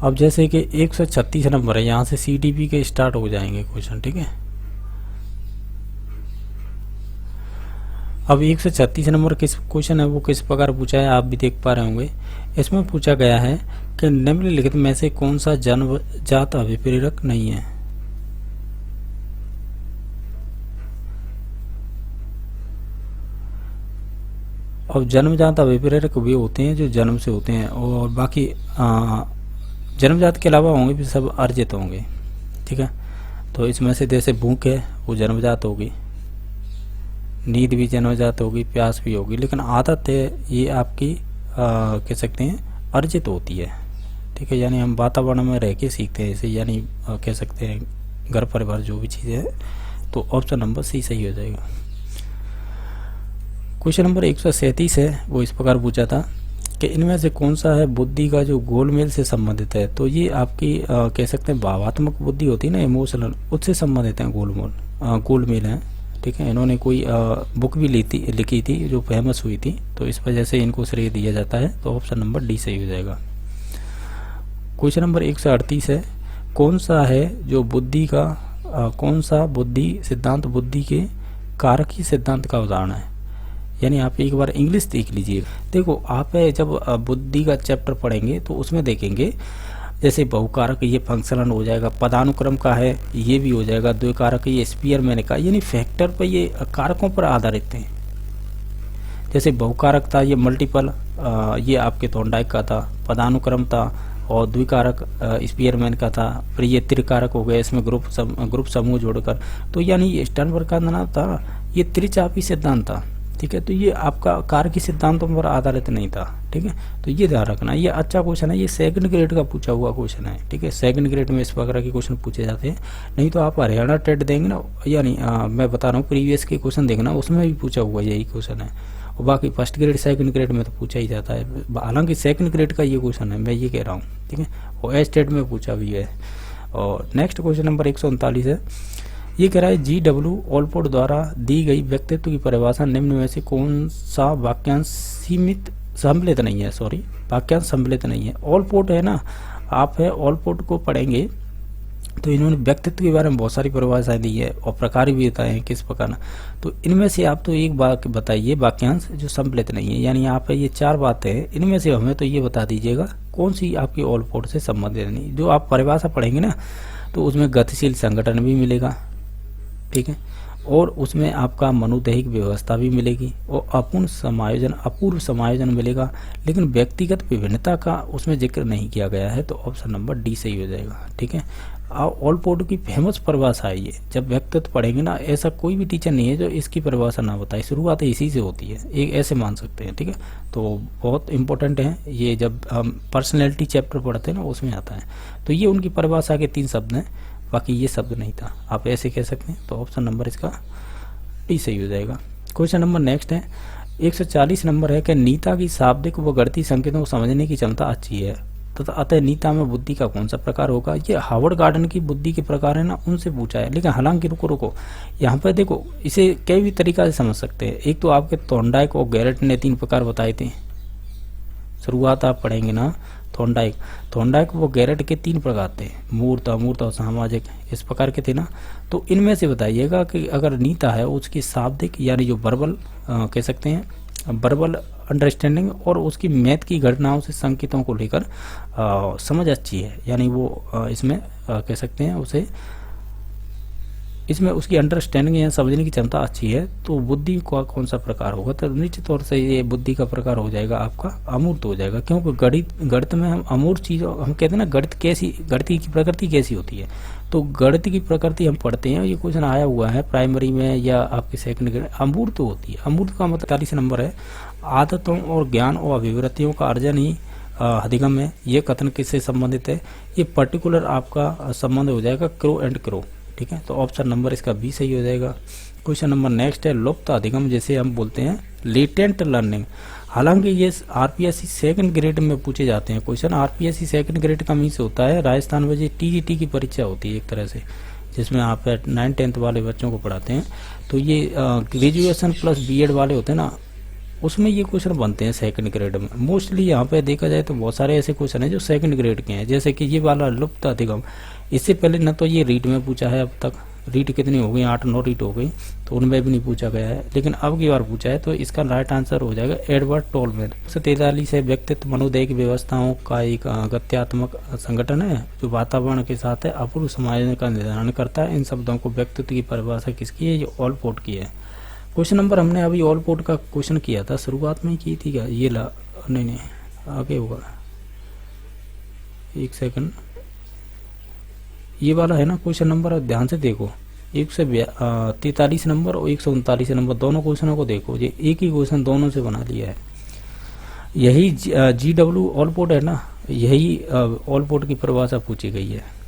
अब जैसे कि 136 नंबर है, यहाँ से CDP के स्टार्ट हो जाएंगे क्वेश्चन, ठीक है। अब 136 नंबर किस क्वेश्चन है वो किस प्रकार पूछा है आप भी देख पा रहे होंगे। इसमें पूछा गया है कि निम्नलिखित में से कौन सा जन्मजात अभिप्रेरक नहीं है। और जन्मजात अभिप्रेरक वे होते हैं जो जन्म से होते हैं, और बाकी जन्मजात के अलावा होंगे भी सब अर्जित होंगे, ठीक है। तो इसमें से जैसे भूख है वो जन्मजात होगी, नींद भी जन्मजात होगी, प्यास भी होगी, लेकिन आदत है ये आपकी कह सकते हैं अर्जित होती है, ठीक है। यानी हम वातावरण में रह के सीखते हैं इसे, यानी कह सकते हैं घर परिवार जो भी चीज़ें है। तो ऑप्शन नंबर सी सही हो जाएगा। क्वेश्चन नंबर 137 है, वो इस प्रकार पूछा था कि इनमें से कौन सा है बुद्धि का जो गोलमेल से संबंधित है। तो ये आपकी कह सकते हैं भावात्मक बुद्धि होती है ना, इमोशनल, उससे संबंधित है गोलमेल है, ठीक है। इन्होंने कोई बुक भी लिखी थी जो फेमस हुई थी, तो इस वजह से इनको श्रेय दिया जाता है। तो ऑप्शन नंबर डी सही हो जाएगा। क्वेश्चन नंबर 138 है, कौन सा है जो बुद्धि का कौन सा बुद्धि सिद्धांत बुद्धि के कारकी सिद्धांत का उदाहरण है। यानी आप एक बार इंग्लिश देख लीजिए। देखो आप जब बुद्धि का चैप्टर पढ़ेंगे तो उसमें देखेंगे जैसे बहुकारक ये फंक्शनल हो जाएगा, पदानुक्रम का है ये भी हो जाएगा, द्विकारक ये स्पीयरमैन का, यानी फैक्टर पर ये कारकों पर आधारित हैं। जैसे बहुकारक था ये मल्टीपल, ये आपके थॉर्नडाइक का था, पदानुक्रम था, और द्विकारक स्पीयरमैन का था, फिर ये त्रिकारक हो गया, इसमें ग्रुप समूह जोड़कर। तो यानी स्टर्नबर्ग का नाम था ये त्रिचापी सिद्धांत था, ठीक है। तो ये आपका कारकी सिद्धांतों पर आधारित नहीं था, ठीक है। तो ये ध्यान रखना, ये अच्छा क्वेश्चन है, ये सेकंड ग्रेड का पूछा हुआ क्वेश्चन है, ठीक है। सेकंड ग्रेड में इस प्रकार के क्वेश्चन पूछे जाते हैं। नहीं तो आप हरियाणा टेट देंगे ना, यानी मैं बता रहा हूँ प्रीवियस के क्वेश्चन देखना, उसमें भी पूछा हुआ यही क्वेश्चन है। और बाकी फर्स्ट ग्रेड सेकंड ग्रेड में तो पूछा ही जाता है, हालांकि सेकंड ग्रेड का ये क्वेश्चन है, मैं ये कह रहा हूँ, ठीक है। और एस टेट में पूछा भी है। और नेक्स्ट क्वेश्चन नंबर 139 है, ये कह रहा है G.W. ऑलपोर्ट द्वारा दी गई व्यक्तित्व की परिभाषा निम्न में से कौन सा वाक्यांश सम्मिलित नहीं है। वाक्यांश सम्मिलित नहीं है। ऑलपोर्ट है ना, आप है ऑलपोर्ट को पढ़ेंगे तो इन्होंने व्यक्तित्व के बारे में बहुत सारी परिभाषाएं दी है और प्रकार भी बताए हैं किस प्रकार। तो इनमें से आप तो एक बात बताइए वाक्यांश जो सम्मिलित नहीं है, यानी आप ये 4 बातें हैं, इनमें से हमें तो ये बता दीजिएगा कौन सी आपकी ऑलपोर्ट से संबंधित नहीं। जो आप परिभाषा पढ़ेंगे ना तो उसमें गतिशील संगठन भी मिलेगा, ठीक है, और उसमें आपका मनोदैहिक व्यवस्था भी मिलेगी, और अपूर्व समायोजन मिलेगा, लेकिन व्यक्तिगत विभिन्नता का उसमें जिक्र नहीं किया गया है। तो ऑप्शन नंबर डी सही हो जाएगा, ठीक है। ऑलपोर्ट की फेमस परिभाषा है ये, जब व्यक्तित्व पढ़ेंगे ना ऐसा कोई भी टीचर नहीं है जो इसकी परिभाषा ना बताए, शुरुआत इसी से होती है, एक ऐसे मान सकते हैं, ठीक है। तो बहुत इंपॉर्टेंट है ये, जब हम पर्सनैलिटी चैप्टर पढ़ते हैं ना उसमें आता है। तो ये उनकी परिभाषा के 3 शब्द हैं, बाकी ये शब्द नहीं था, आप ऐसे कह सकते हैं। तो ऑप्शन नंबर इसका डी सही हो जाएगा। क्वेश्चन नंबर नेक्स्ट है 140 नंबर है कि नीता की शाब्दिक व गणितीय संकेतों को समझने की क्षमता अच्छी है तथा अतः नीता में बुद्धि का कौन सा प्रकार होगा। ये हार्वर्ड गार्डन की बुद्धि के प्रकार है ना, उनसे पूछा है। लेकिन हालांकि रुको यहाँ पर देखो, इसे कई भी तरीका से समझ सकते हैं। एक तो आपके थॉर्नडाइक और गैरेट ने 3 प्रकार बताए थे, शुरुआत आप पढ़ेंगे ना थॉर्नडाइक वो गैरेट के 3 प्रकार थे, मूर्त अमूर्त और सामाजिक, इस प्रकार के थे ना। तो इनमें से बताइएगा कि अगर नीता है उसकी शाब्दिक यानी जो वर्बल कह सकते हैं वर्बल अंडरस्टैंडिंग और उसकी मैथ की घटनाओं से संकेतों को लेकर समझ अच्छी है, यानी वो इसमें कह सकते हैं उसे इसमें उसकी अंडरस्टैंडिंग या समझने की क्षमता अच्छी है। तो बुद्धि का कौन सा प्रकार होगा, तो निश्चित तौर से ये बुद्धि का प्रकार हो जाएगा आपका अमूर्त हो जाएगा, क्योंकि गणित में हम अमूर्त चीज़ों हम कहते हैं ना, गणित की प्रकृति कैसी होती है। तो गणित की प्रकृति हम पढ़ते हैं, ये क्वेश्चन आया हुआ है प्राइमरी में या आपके सेकंड ग्रेड, अमूर्त होती है। अमूर्त का मतलब 40 नंबर है, आदतों और ज्ञान और अभिवृत्तियों का अर्जन ही अधिगम है। ये कथन किससे संबंधित है, ये पर्टिकुलर आपका संबंध हो जाएगा क्रो एंड क्रो, ठीक है। तो ऑप्शन नंबर इसका बी सही हो जाएगा। क्वेश्चन नंबर नेक्स्ट है लुप्त अधिगम, जैसे हम बोलते हैं लेटेंट लर्निंग। हालांकि ये आरपीएससी सेकंड ग्रेड में पूछे जाते हैं क्वेश्चन। आरपीएससी सेकंड ग्रेड का मीन्स होता है राजस्थान में जो टीजीटी की परीक्षा होती है एक तरह से, जिसमें आप 9th 10th वाले बच्चों को पढ़ाते हैं। तो ये ग्रेजुएशन प्लस बीएड वाले होते हैं ना, उसमें ये क्वेश्चन बनते हैं सेकंड ग्रेड में। मोस्टली यहाँ पे देखा जाए तो बहुत सारे ऐसे क्वेश्चन हैं जो सेकंड ग्रेड के हैं, जैसे कि ये वाला लुप्त अधिगम। इससे पहले न तो ये रीट में पूछा है, अब तक रीट कितनी हो गई, 8-9 रीट हो गई, तो उनमें भी नहीं पूछा गया है, लेकिन अब की बार पूछा है। तो इसका राइट आंसर हो जाएगा एडवर्ड टोलमेन। 43 है, व्यक्तित्व मनोदैहिक व्यवस्थाओं का एक गत्यात्मक संगठन है जो वातावरण के साथ है अपूर्व समायोजन का निर्धारण करता है। इन शब्दों को व्यक्तित्व की परिभाषा किसकी है, ये ऑलपोर्ट की है। क्वेश्चन नंबर हमने अभी ऑलपोर्ट का क्वेश्चन किया था, शुरुआत में ही की थी क्या, ये नहीं आगे होगा, एक सेकंड, ये वाला है ना क्वेश्चन नंबर, ध्यान से देखो। 143 नंबर और 139 नंबर, दोनों क्वेश्चनों को देखो, ये एक ही क्वेश्चन दोनों से बना लिया है। यही GW ऑलपोर्ट है ना, यही ऑलपोर्ट की परिभाषा पूछी गई है।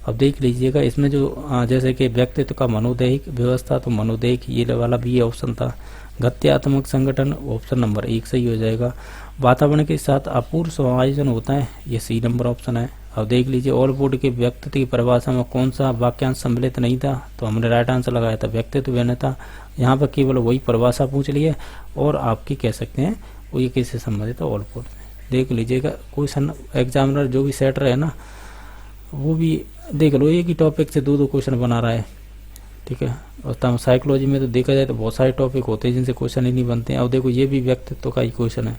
अब देख लीजिएगा इसमें जो जैसे कि व्यक्तित्व का मनोदैहिक व्यवस्था, तो मनोदैहिक ये वाला भी ऑप्शन था। गत्यात्मक संगठन ऑप्शन नंबर 1 सही हो जाएगा। वातावरण के साथ अपूर्व समायोजन होता है, ये C नंबर ऑप्शन है। अब देख लीजिए ऑलपोर्ट के व्यक्तित्व की परिभाषा में कौन सा वाक्यांश सम्मिलित नहीं था, तो हमने राइट आंसर लगाया था व्यक्तित्व भिन्नता। यहाँ पर केवल वही परिभाषा पूछ ली है और आपकी कह सकते हैं वो ये किससे संबंधित है, ऑलपोर्ट से। देख लीजिएगा क्वेश्चन एग्जामिनर जो भी सेट रहे ना, वो भी देख लो एक ही टॉपिक से 2-2 क्वेश्चन बना रहा है, ठीक है। और साइकोलॉजी में तो देखा जाए तो बहुत सारे टॉपिक होते हैं जिनसे क्वेश्चन ही नहीं बनते हैं। अब देखो ये भी व्यक्तित्व का ही क्वेश्चन है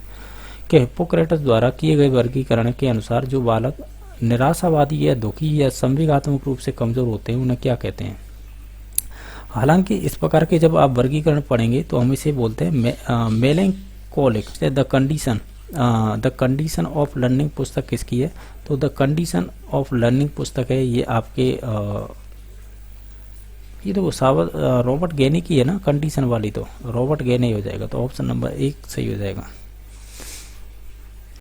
कि हिप्पोक्रेटस द्वारा किए गए वर्गीकरण के अनुसार जो बालक निराशावादी या दुखी या संवेगात्मक रूप से कमजोर होते हैं उन्हें क्या कहते हैं। हालांकि इस प्रकार के जब आप वर्गीकरण पढ़ेंगे तो हम इसे बोलते हैं मेलेंकोलिक। द कंडीशन ऑफ लर्निंग पुस्तक किसकी है, तो द कंडीशन ऑफ लर्निंग पुस्तक है ये आपके ये तो रॉबर्ट गेने की है ना, कंडीशन वाली, तो रॉबर्ट गेने हो जाएगा, तो ऑप्शन नंबर 1 सही हो जाएगा।